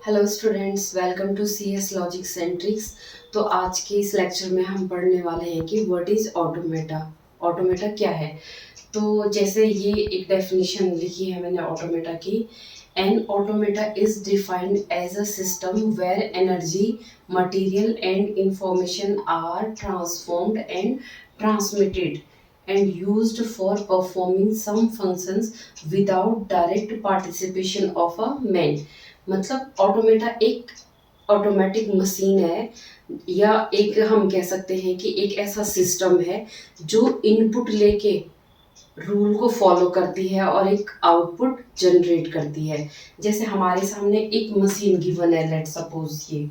Hello students, welcome to C S logic centrics. तो आज के इस लेक्चर में हम पढ़ने वाले हैं कि व्हाट इज़ ऑटोमेटा। ऑटोमेटा क्या है? तो जैसे ये एक डेफिनेशन लिखी है मैंने ऑटोमेटा की। An automata is defined as a system where energy, material and information are transformed and transmitted and used for performing some functions without direct participation of a man। मतलब ऑटोमेटा एक automatic machine है, या एक हम कह सकते हैं कि एक ऐसा सिस्टम है जो इनपुट लेके रूल को फॉलो करती है और एक आउटपुट जनरेट करती है। जैसे हमारे सामने एक मशीन गिवन है, लेट सपोज ये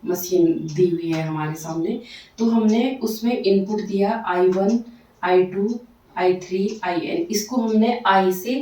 मशीन दी हुई है हमारे सामने। तो हमने उसमें इनपुट दिया I1, I2, I3, IN। इसको हमने I से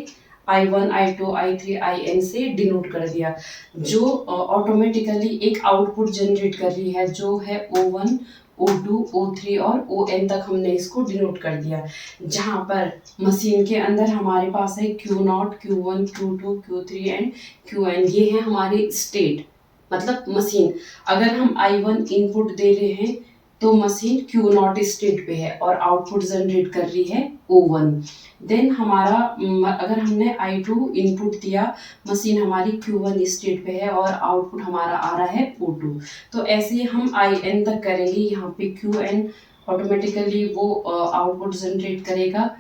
I1, I2, I3, IN से डिनोट कर दिया, जो ऑटोमेटिकली एक आउटपुट जनरेट कर रही है, जो है O1, O2, O3 और ON तक हमने इसको डिनोट कर दिया। जहाँ पर मशीन के अंदर हमारे पास है Q0, Q1, Q2, Q3 and QN। ये है हमारी स्टेट, मतलब मशीन। अगर हम I1 इनपुट दे रहे हैं तो मशीन Q0 स्टेट पे है और आउटपुट जनरेट कर रही है O1। देन हमारा अगर हमने I2 इनपुट दिया, मशीन हमारी Q1 स्टेट पे है और आउटपुट हमारा आ रहा है O2। तो ऐसे हम IN तक करेंगे, यहाँ पे QN ऑटोमेटिकली वो आउटपुट जनरेट करेगा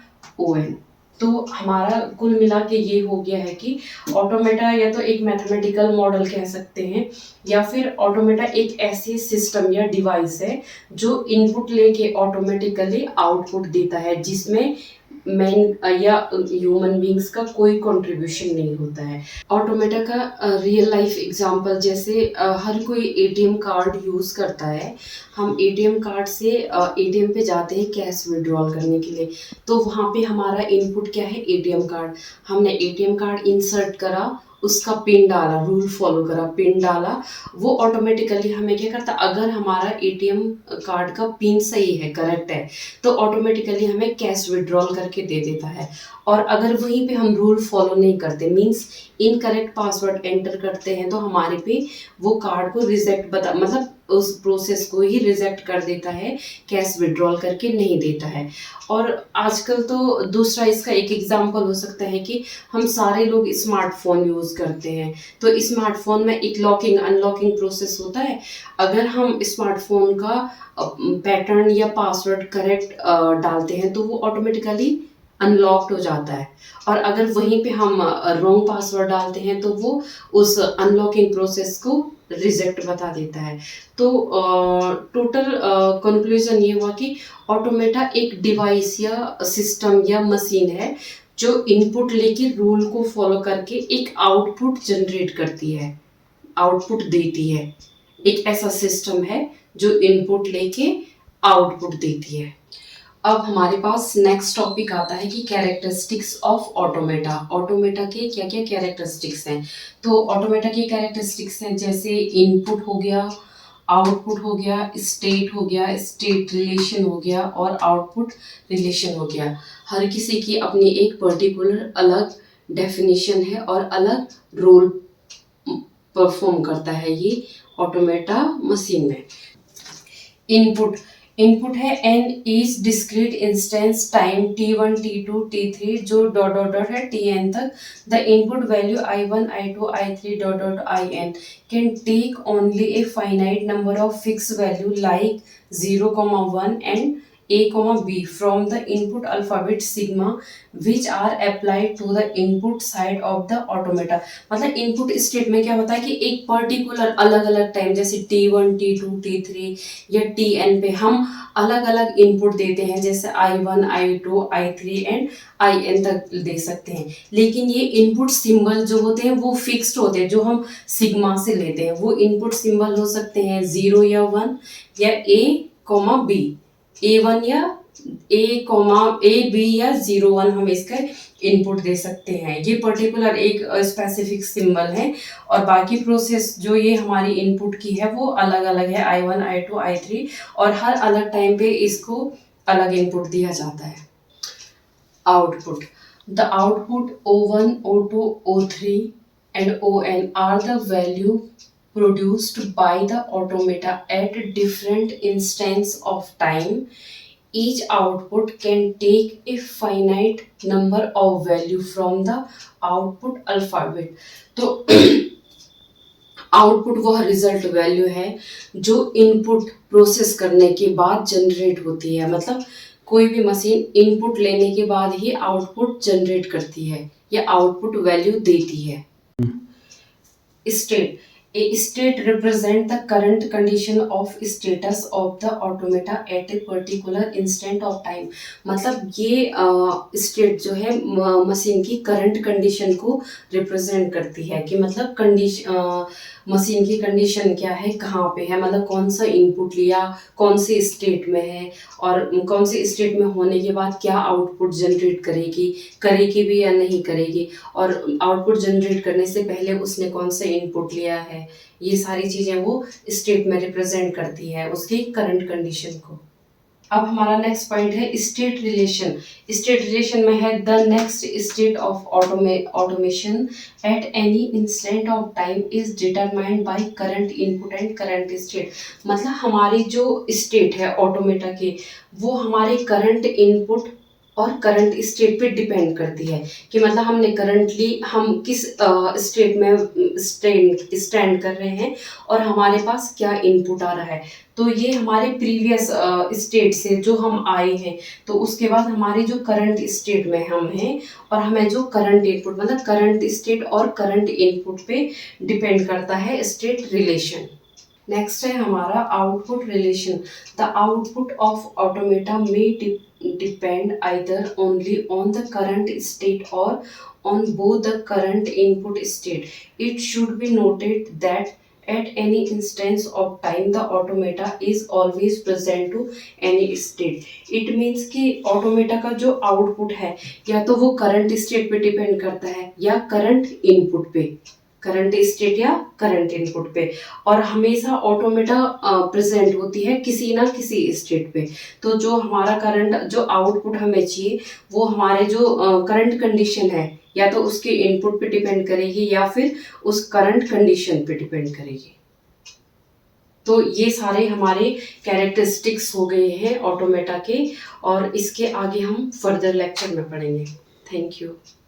ON। तो हमारा कुल मिला के ये हो गया है कि ऑटोमेटा या तो एक मैथमेटिकल मॉडल कह सकते हैं, या फिर ऑटोमेटा एक ऐसी सिस्टम या डिवाइस है जो इनपुट लेके ऑटोमेटिकली आउटपुट देता है, जिसमें मैन या ह्यूमन बींग्स का कोई कंट्रीब्यूशन नहीं होता है। ऑटोमेटा का रियल लाइफ एग्जांपल, जैसे हर कोई एटीएम कार्ड यूज करता है। हम एटीएम कार्ड से एटीएम पे जाते हैं कैश विड्रॉल करने के लिए। तो वहाँ पे हमारा इनपुट क्या है? ATM card. हमने एटीएम कार्ड इंसर्ट करा, उसका पिन डाला, रूल फॉलो करा, पिन डाला। वो ऑटोमेटिकली हमें क्या करता, अगर हमारा एटीएम कार्ड का पिन सही है, करेक्ट है, तो ऑटोमेटिकली हमें कैश विड्रॉल करके दे देता है। और अगर वहीं पे हम रूल फॉलो नहीं करते, मींस इनकरेक्ट पासवर्ड एंटर करते हैं, तो हमारे पे वो कार्ड को रिजेक्ट मतलब उस प्रोसेस को ही रिजेक्ट कर देता है, कैश विड्रॉल करके नहीं देता है। और आजकल तो दूसरा इसका एक एग्जांपल हो सकता है कि हम सारे लोग स्मार्टफोन यूज करते हैं। तो स्मार्टफोन में एक लॉकिंग अनलॉकिंग प्रोसेस होता है। अगर हम स्मार्टफोन का पैटर्न या पासवर्ड करेक्ट डालते हैं तो वो ऑटोमेटिकली अनलॉक्ड हो जाता है। और अगर वहीं पे हम रॉन्ग पासवर्ड डालते हैं तो वो उस अनलॉकिंग प्रोसेस को रिजेक्ट बता देता है। तो टोटल कंक्लूजन ये हुआ कि ऑटोमेटा एक डिवाइस या सिस्टम या मशीन है जो इनपुट लेके रूल को फॉलो करके एक आउटपुट जनरेट करती है, आउटपुट देती है। एक ऐसा सिस्टम है जो इनपुट लेके आउटपुट देती है। अब हमारे पास नेक्स्ट टॉपिक आता है कि कैरेक्टरिस्टिक्स ऑफ ऑटोमेटा। ऑटोमेटा के क्या क्या कैरेक्टरिस्टिक्स हैं? तो ऑटोमेटा के कैरेक्टरिस्टिक्स हैं, जैसे इनपुट हो गया, आउटपुट हो गया, स्टेट हो गया, स्टेट रिलेशन हो गया और आउटपुट रिलेशन हो गया। हर किसी की अपनी एक पर्टिकुलर अलग डेफिनेशन है और अलग रोल परफॉर्म करता है ये ऑटोमेटा मशीन में। इनपुट इनपुट है an each discrete instance time T1, T2, T3 जो डॉट डॉट डॉट है Tn तक। The input value I1, I2, I3 dot dot IN can take only a finite number of fix value like 0, 1 and A, B from the input alphabet sigma which are applied to the input side of the automata। मतलब input state में क्या होता है कि एक particular अलग अलग time, जैसे T1, T2, T3 या Tn पे हम अलग अलग इनपुट देते हैं, जैसे I1, I2, I3 and IN तक दे सकते हैं। लेकिन ये इनपुट सिंबल जो होते हैं वो फिक्स्ड होते हैं, जो हम सिग्मा से लेते हैं। वो इनपुट सिंबल हो सकते हैं 0 या 1 या A, B, A1 या A, B या 0, 1 हम इसका इनपुट दे सकते हैं। ये पर्टिकुलर एक स्पेसिफिक सिंबल है और बाकी प्रोसेस जो ये हमारी इनपुट की है वो अलग अलग है, I1, I2, I3, और हर अलग टाइम पे इसको अलग इनपुट दिया जाता है। Output the output O1, O2, O3 and on are the value produced by the automata at different instance of time. Each output can take a finite number of value from the output alphabet. तो output वह result value है जो input process करने के बाद generate होती है। मतलब कोई भी मशीन इनपुट लेने के बाद ही आउटपुट जनरेट करती है या आउटपुट वैल्यू देती है। State. A state represent the current condition of status of the automata at a particular instant of time. मतलब ये स्टेट जो है मशीन की करंट कंडीशन को रिप्रेजेंट करती है कि मतलब मशीन की कंडीशन क्या है, कहाँ पे है, मतलब कौन सा इनपुट लिया, कौन से स्टेट में है और कौन से स्टेट में होने के बाद क्या आउटपुट जनरेट करेगी भी या नहीं करेगी, और आउटपुट जनरेट करने से पहले उसने कौन सा इनपुट लिया है। ये सारी चीज़ें वो स्टेट में रिप्रेजेंट करती है उसकी करंट कंडीशन को। अब हमारा नेक्स्ट पॉइंट है स्टेट रिलेशन। स्टेट रिलेशन में है the next state of automation at any instant of time is determined by current input and current state. मतलब हमारी जो स्टेट है ऑटोमेटा की वो हमारे करंट इनपुट और करंट स्टेट पे डिपेंड करती है कि मतलब हमने करंटली हम किस स्टेट में स्टैंड कर रहे हैं और हमारे पास क्या इनपुट आ रहा है। तो ये हमारे प्रीवियस स्टेट से जो हम आए हैं तो उसके बाद हमारी जो करंट स्टेट में हम हैं और हमें जो करंट इनपुट मतलब करंट स्टेट और करंट इनपुट पे डिपेंड करता है स्टेट रिलेशन। नेक्स्ट है हमारा output relation. The output of automata में depend either only on the current state or on both the current input state. It should be noted that at any instance of time the automata is always present to any state. It means कि automata का जो output है या तो वो current state पे depend करता है या current input पे, करंट स्टेट या करंट इनपुट पे, और हमेशा ऑटोमेटा प्रेजेंट होती है किसी ना किसी स्टेट पे। तो जो हमारा करंट जो आउटपुट हमें चाहिए वो हमारे जो करंट कंडीशन है या तो उसके इनपुट पे डिपेंड करेगी या फिर उस करंट कंडीशन पे डिपेंड करेगी। तो ये सारे हमारे कैरेक्टरिस्टिक्स हो गए हैं ऑटोमेटा के, और इसके आगे हम फर्दर लेक्चर में पढ़ेंगे। Thank you.